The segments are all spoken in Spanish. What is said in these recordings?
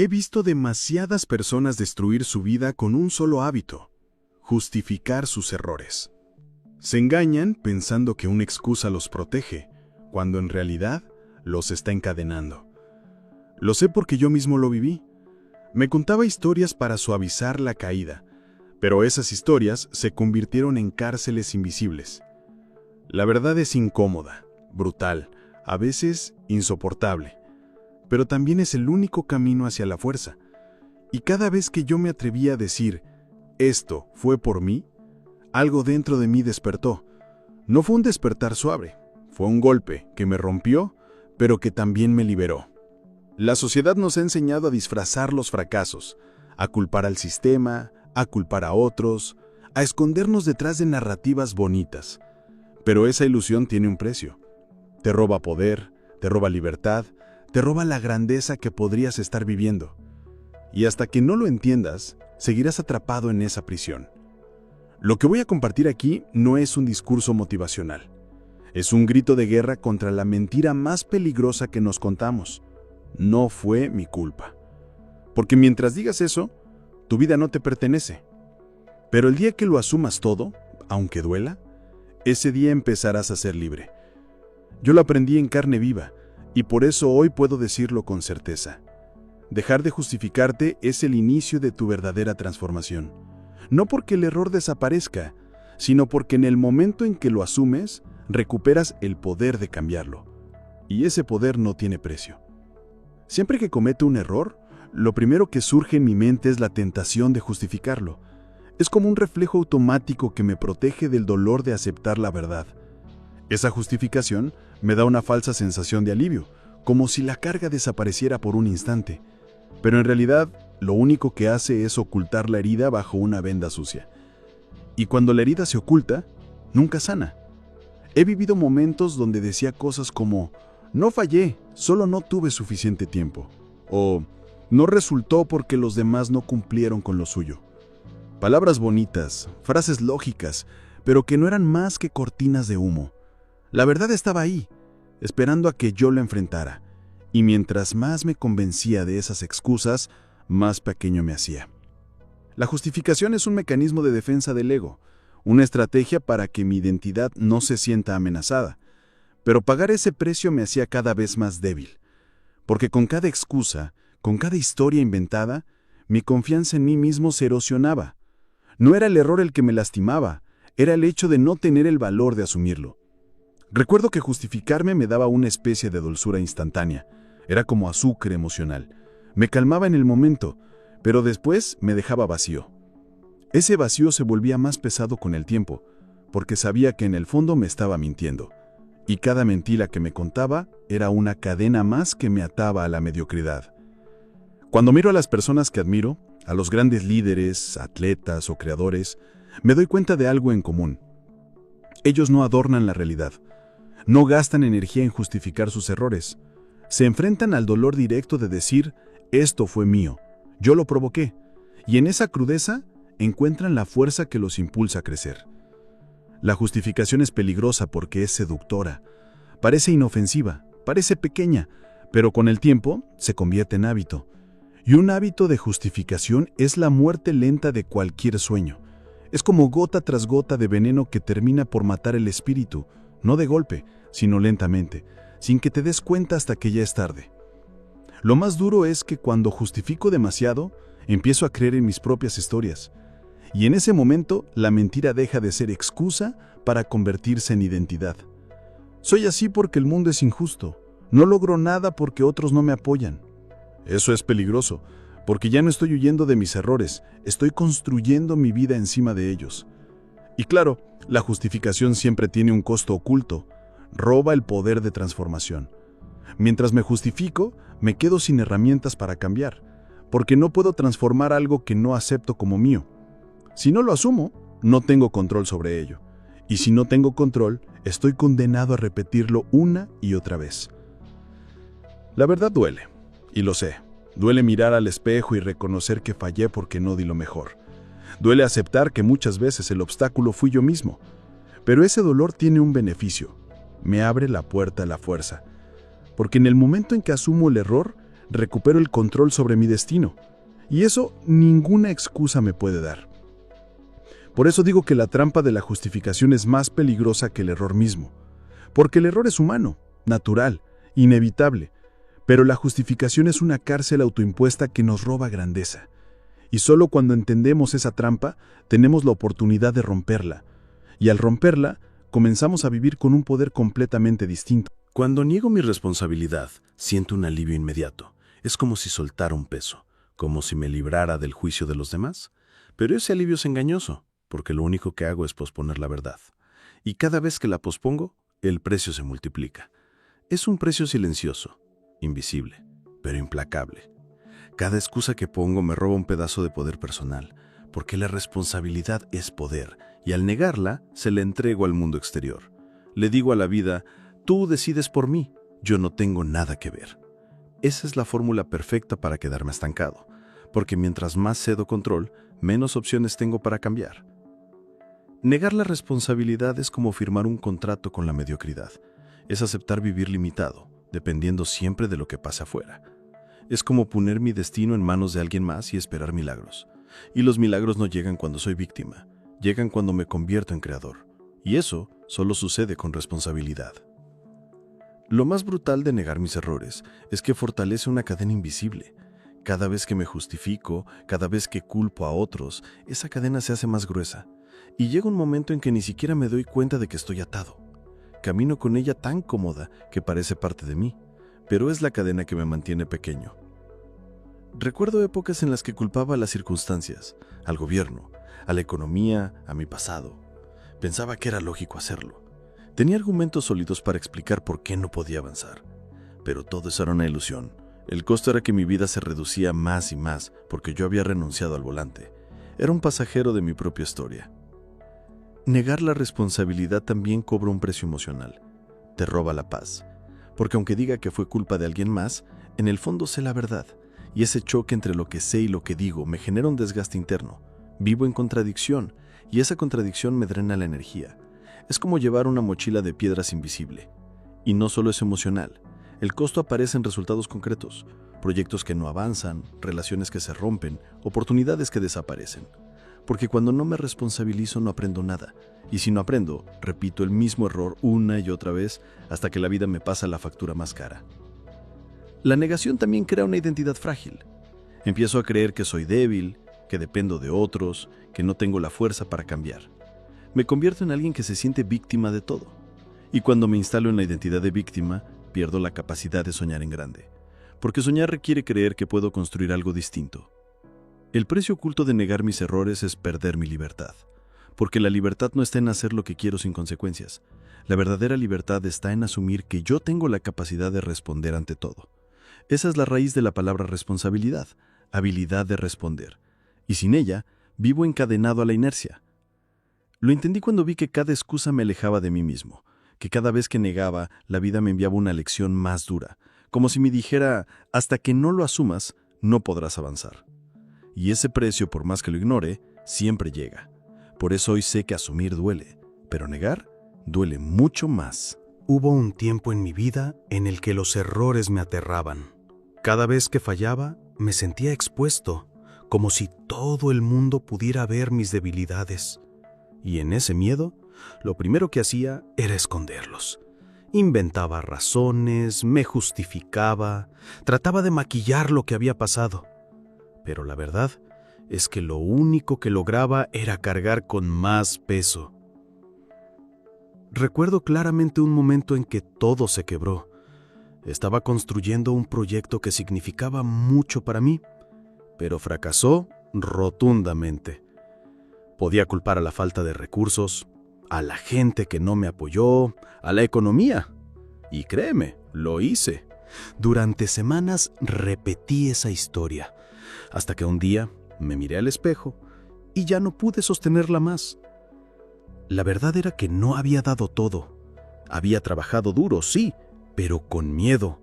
He visto demasiadas personas destruir su vida con un solo hábito: justificar sus errores. Se engañan pensando que una excusa los protege, cuando en realidad los está encadenando. Lo sé porque yo mismo lo viví. Me contaba historias para suavizar la caída, pero esas historias se convirtieron en cárceles invisibles. La verdad es incómoda, brutal, a veces insoportable, pero también es el único camino hacia la fuerza. Y cada vez que yo me atrevía a decir, esto fue por mí, algo dentro de mí despertó. No fue un despertar suave, fue un golpe que me rompió, pero que también me liberó. La sociedad nos ha enseñado a disfrazar los fracasos, a culpar al sistema, a culpar a otros, a escondernos detrás de narrativas bonitas. Pero esa ilusión tiene un precio. Te roba poder, te roba libertad, te roba la grandeza que podrías estar viviendo. Y hasta que no lo entiendas, seguirás atrapado en esa prisión. Lo que voy a compartir aquí no es un discurso motivacional. Es un grito de guerra contra la mentira más peligrosa que nos contamos. No fue mi culpa. Porque mientras digas eso, tu vida no te pertenece. Pero el día que lo asumas todo, aunque duela, ese día empezarás a ser libre. Yo lo aprendí en carne viva, y por eso hoy puedo decirlo con certeza. Dejar de justificarte es el inicio de tu verdadera transformación. No porque el error desaparezca, sino porque en el momento en que lo asumes, recuperas el poder de cambiarlo. Y ese poder no tiene precio. Siempre que cometo un error, lo primero que surge en mi mente es la tentación de justificarlo. Es como un reflejo automático que me protege del dolor de aceptar la verdad. Esa justificación me da una falsa sensación de alivio, como si la carga desapareciera por un instante. Pero en realidad, lo único que hace es ocultar la herida bajo una venda sucia. Y cuando la herida se oculta, nunca sana. He vivido momentos donde decía cosas como, no fallé, solo no tuve suficiente tiempo. O, no resultó porque los demás no cumplieron con lo suyo. Palabras bonitas, frases lógicas, pero que no eran más que cortinas de humo. La verdad estaba ahí, esperando a que yo la enfrentara. Y mientras más me convencía de esas excusas, más pequeño me hacía. La justificación es un mecanismo de defensa del ego, una estrategia para que mi identidad no se sienta amenazada. Pero pagar ese precio me hacía cada vez más débil, porque con cada excusa, con cada historia inventada, mi confianza en mí mismo se erosionaba. No era el error el que me lastimaba, era el hecho de no tener el valor de asumirlo. Recuerdo que justificarme me daba una especie de dulzura instantánea, era como azúcar emocional. Me calmaba en el momento, pero después me dejaba vacío. Ese vacío se volvía más pesado con el tiempo, porque sabía que en el fondo me estaba mintiendo. Y cada mentira que me contaba era una cadena más que me ataba a la mediocridad. Cuando miro a las personas que admiro, a los grandes líderes, atletas o creadores, me doy cuenta de algo en común. Ellos no adornan la realidad, no gastan energía en justificar sus errores. Se enfrentan al dolor directo de decir, esto fue mío, yo lo provoqué, y en esa crudeza encuentran la fuerza que los impulsa a crecer. La justificación es peligrosa porque es seductora, parece inofensiva, parece pequeña, pero con el tiempo se convierte en hábito. Y un hábito de justificación es la muerte lenta de cualquier sueño. Es como gota tras gota de veneno que termina por matar el espíritu, no de golpe, sino lentamente, sin que te des cuenta hasta que ya es tarde. Lo más duro es que cuando justifico demasiado, empiezo a creer en mis propias historias. Y en ese momento, la mentira deja de ser excusa para convertirse en identidad. Soy así porque el mundo es injusto. No logro nada porque otros no me apoyan. Eso es peligroso, porque ya no estoy huyendo de mis errores, estoy construyendo mi vida encima de ellos. Y claro, la justificación siempre tiene un costo oculto, roba el poder de transformación. Mientras me justifico, me quedo sin herramientas para cambiar, porque no puedo transformar algo que no acepto como mío. Si no lo asumo, no tengo control sobre ello. Y si no tengo control, estoy condenado a repetirlo una y otra vez. La verdad duele. Y lo sé, duele mirar al espejo y reconocer que fallé porque no di lo mejor. Duele aceptar que muchas veces el obstáculo fui yo mismo. Pero ese dolor tiene un beneficio. Me abre la puerta a la fuerza. Porque en el momento en que asumo el error, recupero el control sobre mi destino. Y eso ninguna excusa me puede dar. Por eso digo que la trampa de la justificación es más peligrosa que el error mismo. Porque el error es humano, natural, inevitable. Pero la justificación es una cárcel autoimpuesta que nos roba grandeza. Y solo cuando entendemos esa trampa, tenemos la oportunidad de romperla. Y al romperla, comenzamos a vivir con un poder completamente distinto. Cuando niego mi responsabilidad, siento un alivio inmediato. Es como si soltara un peso, como si me librara del juicio de los demás. Pero ese alivio es engañoso, porque lo único que hago es posponer la verdad. Y cada vez que la pospongo, el precio se multiplica. Es un precio silencioso, invisible, pero implacable. Cada excusa que pongo me roba un pedazo de poder personal, porque la responsabilidad es poder, y al negarla, se la entrego al mundo exterior. Le digo a la vida, tú decides por mí, yo no tengo nada que ver. Esa es la fórmula perfecta para quedarme estancado, porque mientras más cedo control, menos opciones tengo para cambiar. Negar la responsabilidad es como firmar un contrato con la mediocridad. Es aceptar vivir limitado, dependiendo siempre de lo que pasa afuera. Es como poner mi destino en manos de alguien más y esperar milagros. Y los milagros no llegan cuando soy víctima, llegan cuando me convierto en creador. Y eso solo sucede con responsabilidad. Lo más brutal de negar mis errores es que fortalece una cadena invisible. Cada vez que me justifico, cada vez que culpo a otros, esa cadena se hace más gruesa. Y llega un momento en que ni siquiera me doy cuenta de que estoy atado. Camino con ella tan cómoda que parece parte de mí, pero es la cadena que me mantiene pequeño. Recuerdo épocas en las que culpaba a las circunstancias, al gobierno, a la economía, a mi pasado. Pensaba que era lógico hacerlo. Tenía argumentos sólidos para explicar por qué no podía avanzar. Pero todo eso era una ilusión. El costo era que mi vida se reducía más y más porque yo había renunciado al volante. Era un pasajero de mi propia historia. Negar la responsabilidad también cobra un precio emocional. Te roba la paz. Porque aunque diga que fue culpa de alguien más, en el fondo sé la verdad. Y ese choque entre lo que sé y lo que digo me genera un desgaste interno. Vivo en contradicción, y esa contradicción me drena la energía. Es como llevar una mochila de piedras invisible. Y no solo es emocional. El costo aparece en resultados concretos. Proyectos que no avanzan, relaciones que se rompen, oportunidades que desaparecen. Porque cuando no me responsabilizo no aprendo nada. Y si no aprendo, repito el mismo error una y otra vez hasta que la vida me pasa la factura más cara. La negación también crea una identidad frágil. Empiezo a creer que soy débil, que dependo de otros, que no tengo la fuerza para cambiar. Me convierto en alguien que se siente víctima de todo. Y cuando me instalo en la identidad de víctima, pierdo la capacidad de soñar en grande. Porque soñar requiere creer que puedo construir algo distinto. El precio oculto de negar mis errores es perder mi libertad. Porque la libertad no está en hacer lo que quiero sin consecuencias. La verdadera libertad está en asumir que yo tengo la capacidad de responder ante todo. Esa es la raíz de la palabra responsabilidad, habilidad de responder. Y sin ella, vivo encadenado a la inercia. Lo entendí cuando vi que cada excusa me alejaba de mí mismo, que cada vez que negaba, la vida me enviaba una lección más dura, como si me dijera, hasta que no lo asumas, no podrás avanzar. Y ese precio, por más que lo ignore, siempre llega. Por eso hoy sé que asumir duele, pero negar duele mucho más. Hubo un tiempo en mi vida en el que los errores me aterraban. Cada vez que fallaba, me sentía expuesto, como si todo el mundo pudiera ver mis debilidades. Y en ese miedo, lo primero que hacía era esconderlos. Inventaba razones, me justificaba, trataba de maquillar lo que había pasado. Pero la verdad es que lo único que lograba era cargar con más peso. Recuerdo claramente un momento en que todo se quebró. Estaba construyendo un proyecto que significaba mucho para mí, pero fracasó rotundamente. Podía culpar a la falta de recursos, a la gente que no me apoyó, a la economía. Y créeme, lo hice. Durante semanas repetí esa historia, hasta que un día me miré al espejo y ya no pude sostenerla más. La verdad era que no había dado todo. Había trabajado duro, sí, pero con miedo.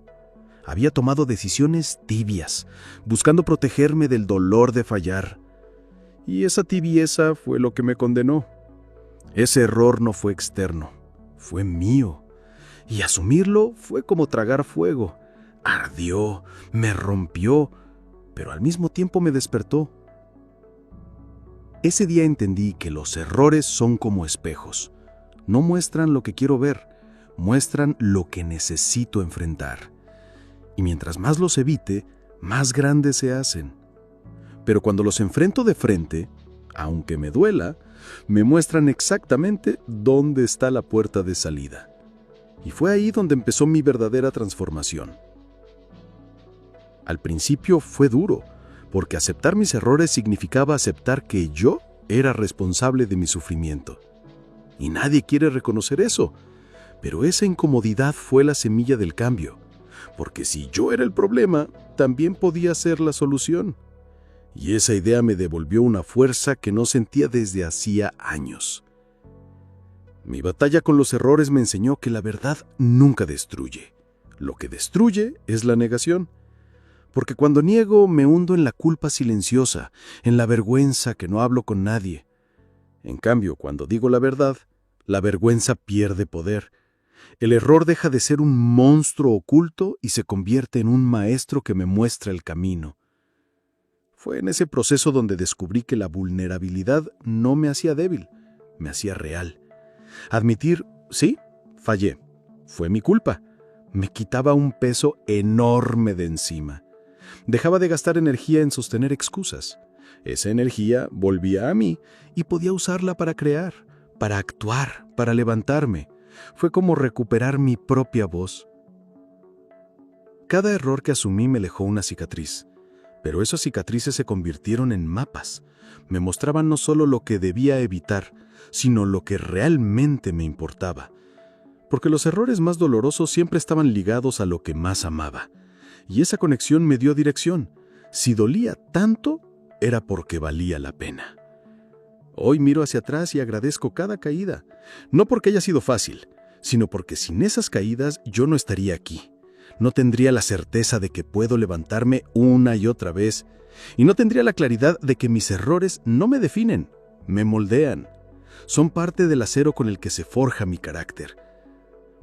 Había tomado decisiones tibias, buscando protegerme del dolor de fallar. Y esa tibieza fue lo que me condenó. Ese error no fue externo, fue mío. Y asumirlo fue como tragar fuego. ardió, me rompió, pero al mismo tiempo me despertó. Ese día entendí que los errores son como espejos. No muestran lo que quiero ver, muestran lo que necesito enfrentar. Y mientras más los evite, más grandes se hacen. Pero cuando los enfrento de frente, aunque me duela, me muestran exactamente dónde está la puerta de salida. Y fue ahí donde empezó mi verdadera transformación. Al principio fue duro, porque aceptar mis errores significaba aceptar que yo era responsable de mi sufrimiento. Y nadie quiere reconocer eso, pero esa incomodidad fue la semilla del cambio, porque si yo era el problema, también podía ser la solución. Y esa idea me devolvió una fuerza que no sentía desde hacía años. Mi batalla con los errores me enseñó que la verdad nunca destruye. Lo que destruye es la negación. Porque cuando niego me hundo en la culpa silenciosa, en la vergüenza que no hablo con nadie. En cambio, cuando digo la verdad, la vergüenza pierde poder. El error deja de ser un monstruo oculto y se convierte en un maestro que me muestra el camino. Fue en ese proceso donde descubrí que la vulnerabilidad no me hacía débil, me hacía real. Admitir, sí, fallé. Fue mi culpa. Me quitaba un peso enorme de encima. Dejaba de gastar energía en sostener excusas. Esa energía volvía a mí y podía usarla para crear, para actuar, para levantarme. Fue como recuperar mi propia voz. Cada error que asumí me dejó una cicatriz, pero esas cicatrices se convirtieron en mapas. Me mostraban no solo lo que debía evitar, sino lo que realmente me importaba. Porque los errores más dolorosos siempre estaban ligados a lo que más amaba. Y esa conexión me dio dirección. Si dolía tanto, era porque valía la pena. Hoy miro hacia atrás y agradezco cada caída. No porque haya sido fácil, sino porque sin esas caídas yo no estaría aquí. No tendría la certeza de que puedo levantarme una y otra vez. Y no tendría la claridad de que mis errores no me definen, me moldean. Son parte del acero con el que se forja mi carácter.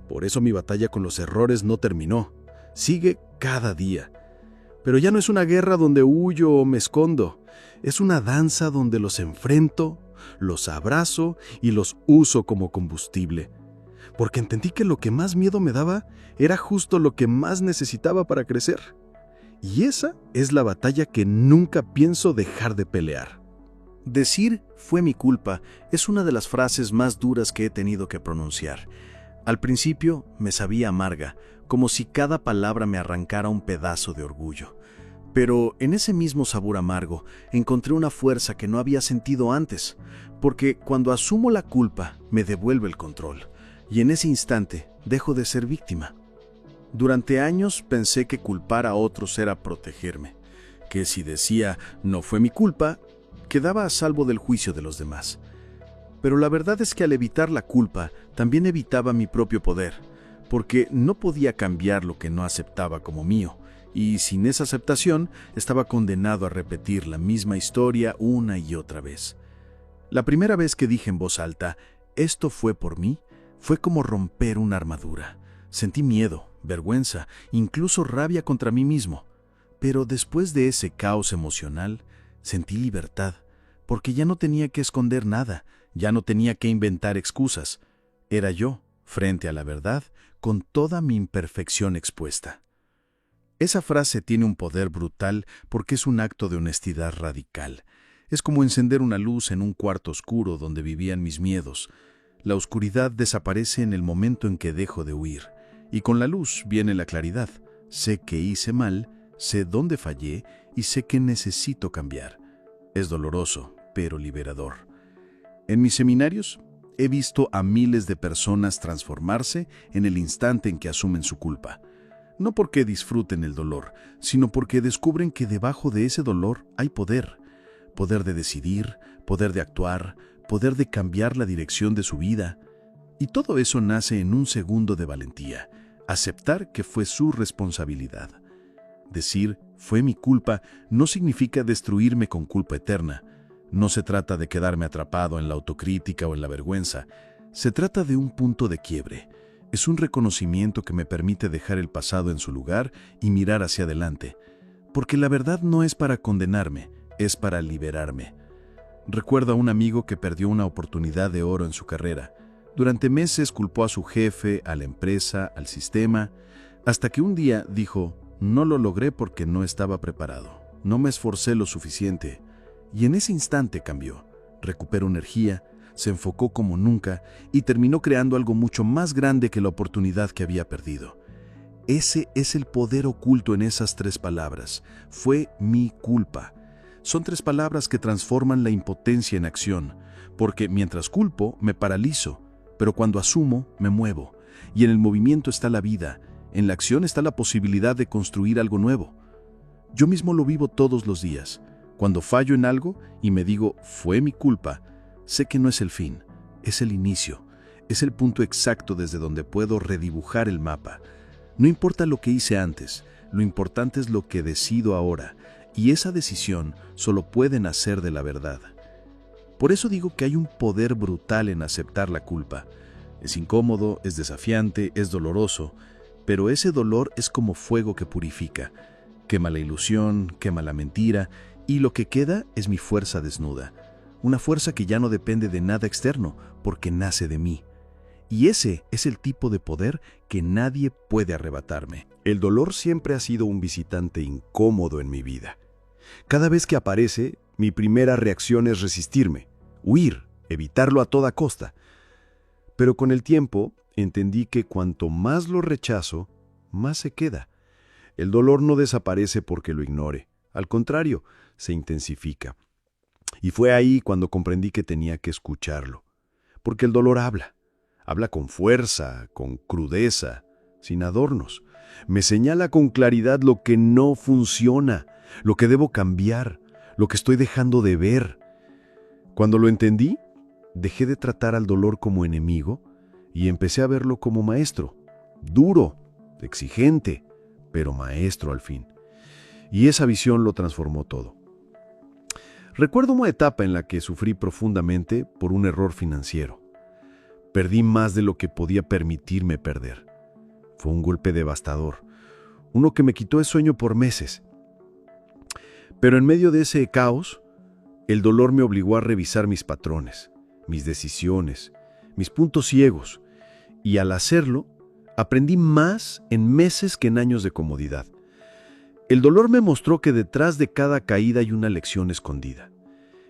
Por eso mi batalla con los errores no terminó. Sigue cada día. Pero ya no es una guerra donde huyo o me escondo. Es una danza donde los enfrento, los abrazo y los uso como combustible. Porque entendí que lo que más miedo me daba era justo lo que más necesitaba para crecer. Y esa es la batalla que nunca pienso dejar de pelear. Decir "fue mi culpa" es una de las frases más duras que he tenido que pronunciar. Al principio me sabía amarga, como si cada palabra me arrancara un pedazo de orgullo. Pero en ese mismo sabor amargo encontré una fuerza que no había sentido antes, porque cuando asumo la culpa me devuelve el control, y en ese instante dejo de ser víctima. Durante años pensé que culpar a otros era protegerme, que si decía "no fue mi culpa", quedaba a salvo del juicio de los demás. Pero la verdad es que al evitar la culpa, también evitaba mi propio poder, porque no podía cambiar lo que no aceptaba como mío, y sin esa aceptación estaba condenado a repetir la misma historia una y otra vez. La primera vez que dije en voz alta "esto fue por mí", fue como romper una armadura. Sentí miedo, vergüenza, incluso rabia contra mí mismo. Pero después de ese caos emocional, sentí libertad, porque ya no tenía que esconder nada, ya no tenía que inventar excusas. Era yo, frente a la verdad, con toda mi imperfección expuesta. Esa frase tiene un poder brutal porque es un acto de honestidad radical. Es como encender una luz en un cuarto oscuro donde vivían mis miedos. La oscuridad desaparece en el momento en que dejo de huir, y con la luz viene la claridad. Sé que hice mal, sé dónde fallé y sé que necesito cambiar. Es doloroso, pero liberador. En mis seminarios he visto a miles de personas transformarse en el instante en que asumen su culpa. No porque disfruten el dolor, sino porque descubren que debajo de ese dolor hay poder. Poder de decidir, poder de actuar, poder de cambiar la dirección de su vida. Y todo eso nace en un segundo de valentía. Aceptar que fue su responsabilidad. Decir "fue mi culpa" no significa destruirme con culpa eterna. No se trata de quedarme atrapado en la autocrítica o en la vergüenza. Se trata de un punto de quiebre. Es un reconocimiento que me permite dejar el pasado en su lugar y mirar hacia adelante, porque la verdad no es para condenarme, es para liberarme. Recuerdo a un amigo que perdió una oportunidad de oro en su carrera. Durante meses culpó a su jefe, a la empresa, al sistema, hasta que un día dijo: no lo logré porque no estaba preparado, no me esforcé lo suficiente. Y en ese instante cambió, recuperó energía, se enfocó como nunca y terminó creando algo mucho más grande que la oportunidad que había perdido. Ese es el poder oculto en esas 3 palabras. Fue mi culpa. Son 3 palabras que transforman la impotencia en acción, porque mientras culpo me paralizo, pero cuando asumo me muevo. Y en el movimiento está la vida, en la acción está la posibilidad de construir algo nuevo. Yo mismo lo vivo todos los días. Cuando fallo en algo y me digo, fue mi culpa, sé que no es el fin, es el inicio, es el punto exacto desde donde puedo redibujar el mapa. No importa lo que hice antes, lo importante es lo que decido ahora, y esa decisión solo puede nacer de la verdad. Por eso digo que hay un poder brutal en aceptar la culpa. Es incómodo, es desafiante, es doloroso, pero ese dolor es como fuego que purifica. Quema la ilusión, quema la mentira, y lo que queda es mi fuerza desnuda. Una fuerza que ya no depende de nada externo, porque nace de mí. Y ese es el tipo de poder que nadie puede arrebatarme. El dolor siempre ha sido un visitante incómodo en mi vida. Cada vez que aparece, mi primera reacción es resistirme, huir, evitarlo a toda costa. Pero con el tiempo entendí que cuanto más lo rechazo, más se queda. El dolor no desaparece porque lo ignore, al contrario, se intensifica. Y fue ahí cuando comprendí que tenía que escucharlo, porque el dolor habla con fuerza, con crudeza, sin adornos. Me señala con claridad lo que no funciona, lo que debo cambiar, lo que estoy dejando de ver. Cuando lo entendí, dejé de tratar al dolor como enemigo y empecé a verlo como maestro, duro, exigente, pero maestro al fin. Y esa visión lo transformó todo. Recuerdo una etapa en la que sufrí profundamente por un error financiero. Perdí más de lo que podía permitirme perder. Fue un golpe devastador, uno que me quitó el sueño por meses. Pero en medio de ese caos, el dolor me obligó a revisar mis patrones, mis decisiones, mis puntos ciegos, y al hacerlo, aprendí más en meses que en años de comodidad. El dolor me mostró que detrás de cada caída hay una lección escondida.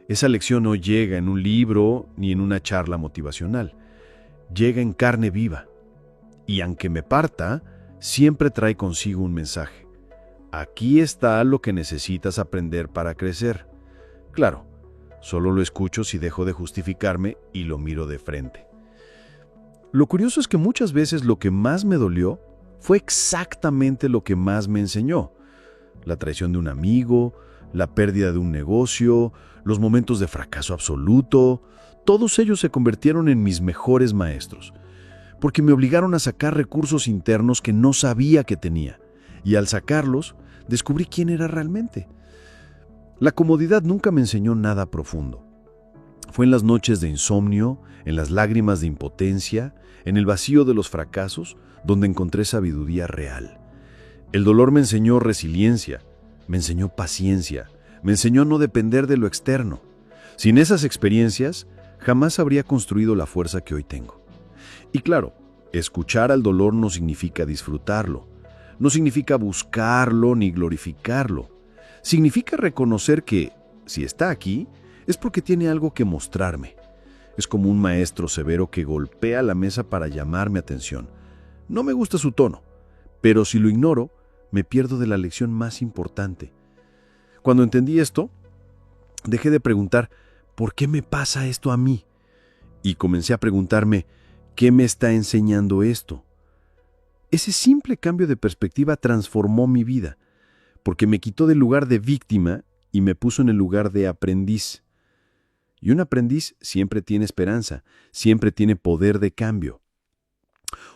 Esa lección no llega en un libro ni en una charla motivacional. Llega en carne viva. Y aunque me parta, siempre trae consigo un mensaje. Aquí está lo que necesitas aprender para crecer. Claro, solo lo escucho si dejo de justificarme y lo miro de frente. Lo curioso es que muchas veces lo que más me dolió fue exactamente lo que más me enseñó. La traición de un amigo, la pérdida de un negocio, los momentos de fracaso absoluto, todos ellos se convirtieron en mis mejores maestros, porque me obligaron a sacar recursos internos que no sabía que tenía, y al sacarlos, descubrí quién era realmente. La comodidad nunca me enseñó nada profundo. Fue en las noches de insomnio, en las lágrimas de impotencia, en el vacío de los fracasos, donde encontré sabiduría real. El dolor me enseñó resiliencia, me enseñó paciencia, me enseñó a no depender de lo externo. Sin esas experiencias, jamás habría construido la fuerza que hoy tengo. Y claro, escuchar al dolor no significa disfrutarlo, no significa buscarlo ni glorificarlo. Significa reconocer que, si está aquí, es porque tiene algo que mostrarme. Es como un maestro severo que golpea la mesa para llamar mi atención. No me gusta su tono, pero si lo ignoro, me pierdo de la lección más importante. Cuando entendí esto, dejé de preguntar, ¿por qué me pasa esto a mí? Y comencé a preguntarme, ¿qué me está enseñando esto? Ese simple cambio de perspectiva transformó mi vida, porque me quitó del lugar de víctima y me puso en el lugar de aprendiz. Y un aprendiz siempre tiene esperanza, siempre tiene poder de cambio.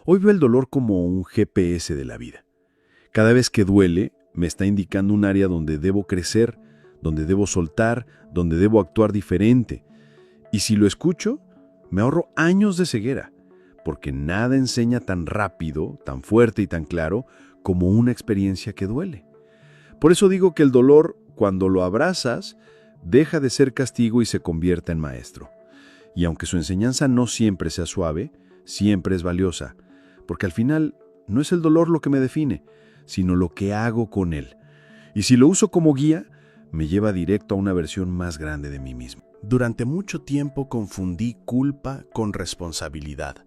Hoy veo el dolor como un GPS de la vida. Cada vez que duele, me está indicando un área donde debo crecer, donde debo soltar, donde debo actuar diferente. Y si lo escucho, me ahorro años de ceguera, porque nada enseña tan rápido, tan fuerte y tan claro como una experiencia que duele. Por eso digo que el dolor, cuando lo abrazas, deja de ser castigo y se convierte en maestro. Y aunque su enseñanza no siempre sea suave, siempre es valiosa, porque al final no es el dolor lo que me define, sino lo que hago con él. Y si lo uso como guía, me lleva directo a una versión más grande de mí mismo. Durante mucho tiempo confundí culpa con responsabilidad.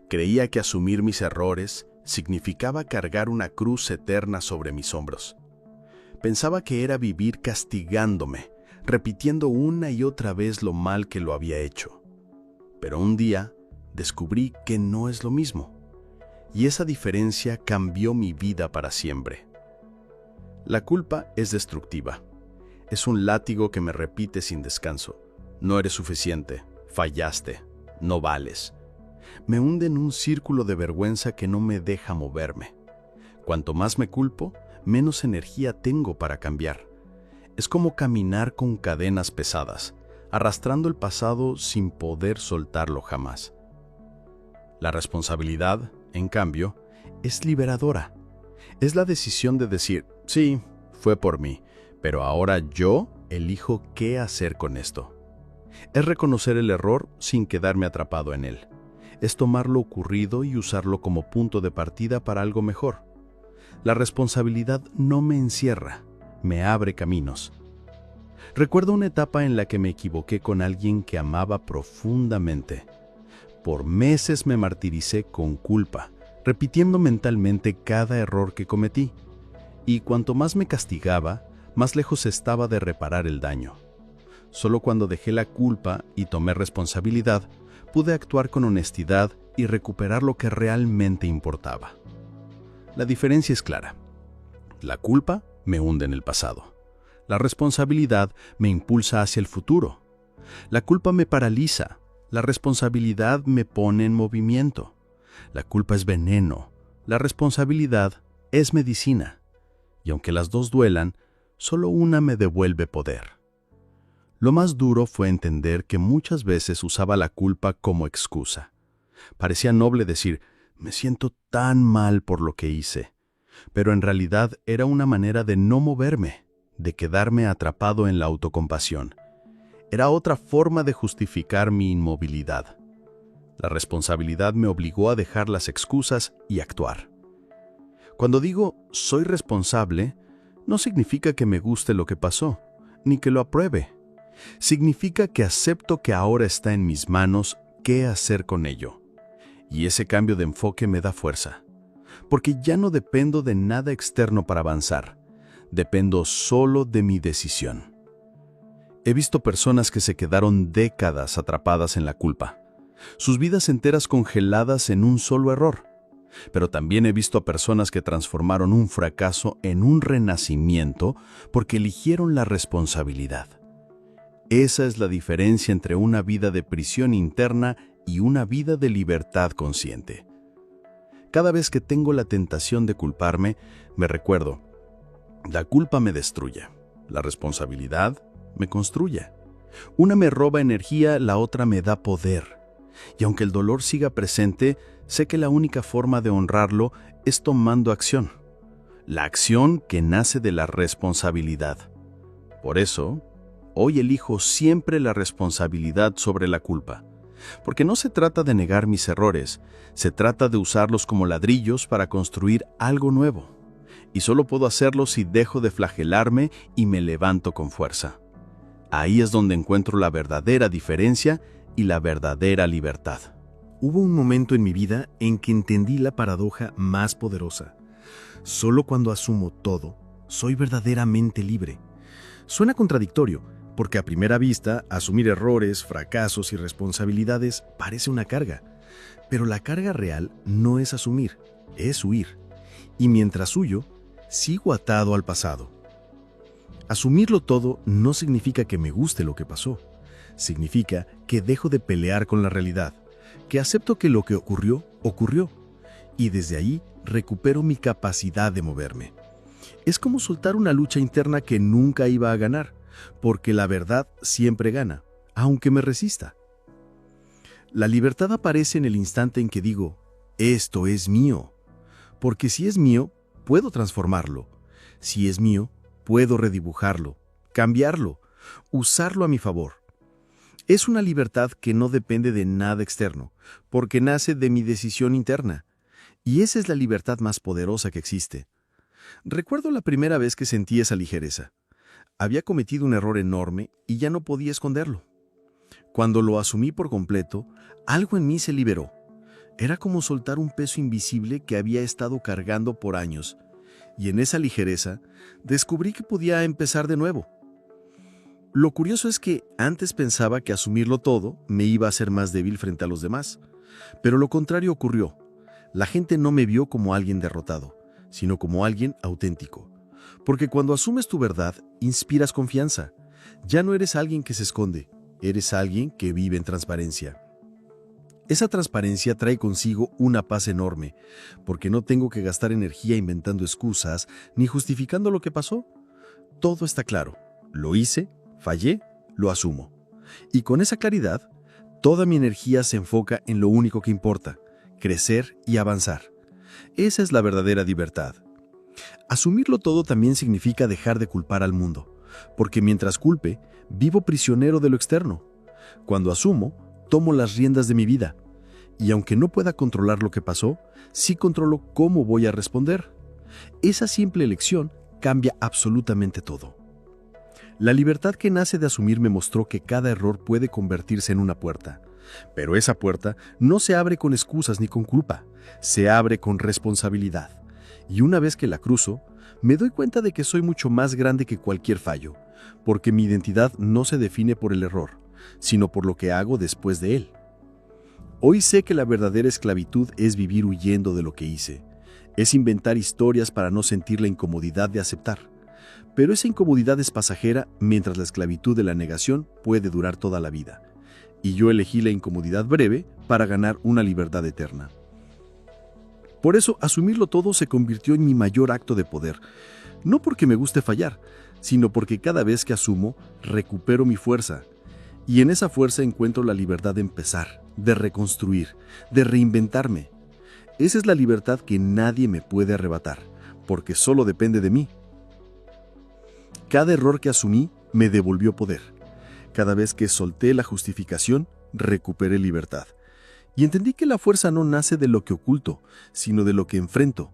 Creía que asumir mis errores significaba cargar una cruz eterna sobre mis hombros. Pensaba que era vivir castigándome, repitiendo una y otra vez lo mal que lo había hecho. Pero un día descubrí que no es lo mismo, y esa diferencia cambió mi vida para siempre. La culpa es destructiva. Es un látigo que me repite sin descanso. No eres suficiente, fallaste, no vales. Me hunde en un círculo de vergüenza que no me deja moverme. Cuanto más me culpo, menos energía tengo para cambiar. Es como caminar con cadenas pesadas, arrastrando el pasado sin poder soltarlo jamás. La responsabilidad, en cambio, es liberadora. Es la decisión de decir, sí, fue por mí, pero ahora yo elijo qué hacer con esto. Es reconocer el error sin quedarme atrapado en él. Es tomar lo ocurrido y usarlo como punto de partida para algo mejor. La responsabilidad no me encierra, me abre caminos. Recuerdo una etapa en la que me equivoqué con alguien que amaba profundamente. Por meses me martiricé con culpa, repitiendo mentalmente cada error que cometí. Y cuanto más me castigaba, más lejos estaba de reparar el daño. Solo cuando dejé la culpa y tomé responsabilidad, pude actuar con honestidad y recuperar lo que realmente importaba. La diferencia es clara. La culpa me hunde en el pasado. La responsabilidad me impulsa hacia el futuro. La culpa me paraliza. La responsabilidad me pone en movimiento. La culpa es veneno. La responsabilidad es medicina. Y aunque las dos duelan, solo una me devuelve poder. Lo más duro fue entender que muchas veces usaba la culpa como excusa. Parecía noble decir, me siento tan mal por lo que hice, pero en realidad era una manera de no moverme, de quedarme atrapado en la autocompasión. Era otra forma de justificar mi inmovilidad. La responsabilidad me obligó a dejar las excusas y actuar. Cuando digo soy responsable, no significa que me guste lo que pasó, ni que lo apruebe. Significa que acepto que ahora está en mis manos qué hacer con ello. Y ese cambio de enfoque me da fuerza, porque ya no dependo de nada externo para avanzar. Dependo solo de mi decisión. He visto personas que se quedaron décadas atrapadas en la culpa, sus vidas enteras congeladas en un solo error. Pero también he visto a personas que transformaron un fracaso en un renacimiento porque eligieron la responsabilidad. Esa es la diferencia entre una vida de prisión interna y una vida de libertad consciente. Cada vez que tengo la tentación de culparme, me recuerdo, la culpa me destruye, la responsabilidad me construye. Una me roba energía, la otra me da poder. Y aunque el dolor siga presente, sé que la única forma de honrarlo es tomando acción. La acción que nace de la responsabilidad. Por eso, hoy elijo siempre la responsabilidad sobre la culpa. Porque no se trata de negar mis errores, se trata de usarlos como ladrillos para construir algo nuevo. Y solo puedo hacerlo si dejo de flagelarme y me levanto con fuerza. Ahí es donde encuentro la verdadera diferencia y la verdadera libertad. Hubo un momento en mi vida en que entendí la paradoja más poderosa. Solo cuando asumo todo, soy verdaderamente libre. Suena contradictorio, porque a primera vista, asumir errores, fracasos y responsabilidades parece una carga. Pero la carga real no es asumir, es huir. Y mientras huyo, sigo atado al pasado. Asumirlo todo no significa que me guste lo que pasó. Significa que dejo de pelear con la realidad, que acepto que lo que ocurrió, ocurrió. Y desde ahí recupero mi capacidad de moverme. Es como soltar una lucha interna que nunca iba a ganar, porque la verdad siempre gana, aunque me resista. La libertad aparece en el instante en que digo, esto es mío. Porque si es mío, puedo transformarlo. Si es mío, puedo redibujarlo, cambiarlo, usarlo a mi favor. Es una libertad que no depende de nada externo, porque nace de mi decisión interna. Y esa es la libertad más poderosa que existe. Recuerdo la primera vez que sentí esa ligereza. Había cometido un error enorme y ya no podía esconderlo. Cuando lo asumí por completo, algo en mí se liberó. Era como soltar un peso invisible que había estado cargando por años. Y en esa ligereza, descubrí que podía empezar de nuevo. Lo curioso es que antes pensaba que asumirlo todo me iba a hacer más débil frente a los demás. Pero lo contrario ocurrió. La gente no me vio como alguien derrotado, sino como alguien auténtico. Porque cuando asumes tu verdad, inspiras confianza. Ya no eres alguien que se esconde, eres alguien que vive en transparencia. Esa transparencia trae consigo una paz enorme, porque no tengo que gastar energía inventando excusas ni justificando lo que pasó. Todo está claro. Lo hice, fallé, lo asumo. Y con esa claridad, toda mi energía se enfoca en lo único que importa, crecer y avanzar. Esa es la verdadera libertad. Asumirlo todo también significa dejar de culpar al mundo, porque mientras culpe, vivo prisionero de lo externo. Cuando asumo, tomo las riendas de mi vida, y aunque no pueda controlar lo que pasó, sí controlo cómo voy a responder. Esa simple elección cambia absolutamente todo. La libertad que nace de asumir me mostró que cada error puede convertirse en una puerta, pero esa puerta no se abre con excusas ni con culpa, se abre con responsabilidad. Y una vez que la cruzo, me doy cuenta de que soy mucho más grande que cualquier fallo, porque mi identidad no se define por el error, sino por lo que hago después de él. Hoy sé que la verdadera esclavitud es vivir huyendo de lo que hice. Es inventar historias para no sentir la incomodidad de aceptar. Pero esa incomodidad es pasajera, mientras la esclavitud de la negación puede durar toda la vida. Y yo elegí la incomodidad breve para ganar una libertad eterna. Por eso, asumirlo todo se convirtió en mi mayor acto de poder. No porque me guste fallar, sino porque cada vez que asumo, recupero mi fuerza. Y en esa fuerza encuentro la libertad de empezar, de reconstruir, de reinventarme. Esa es la libertad que nadie me puede arrebatar, porque solo depende de mí. Cada error que asumí me devolvió poder. Cada vez que solté la justificación, recuperé libertad. Y entendí que la fuerza no nace de lo que oculto, sino de lo que enfrento.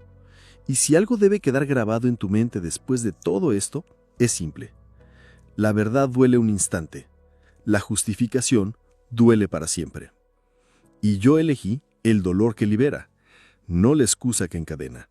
Y si algo debe quedar grabado en tu mente después de todo esto, es simple. La verdad duele un instante. La justificación duele para siempre. Y yo elegí el dolor que libera, no la excusa que encadena.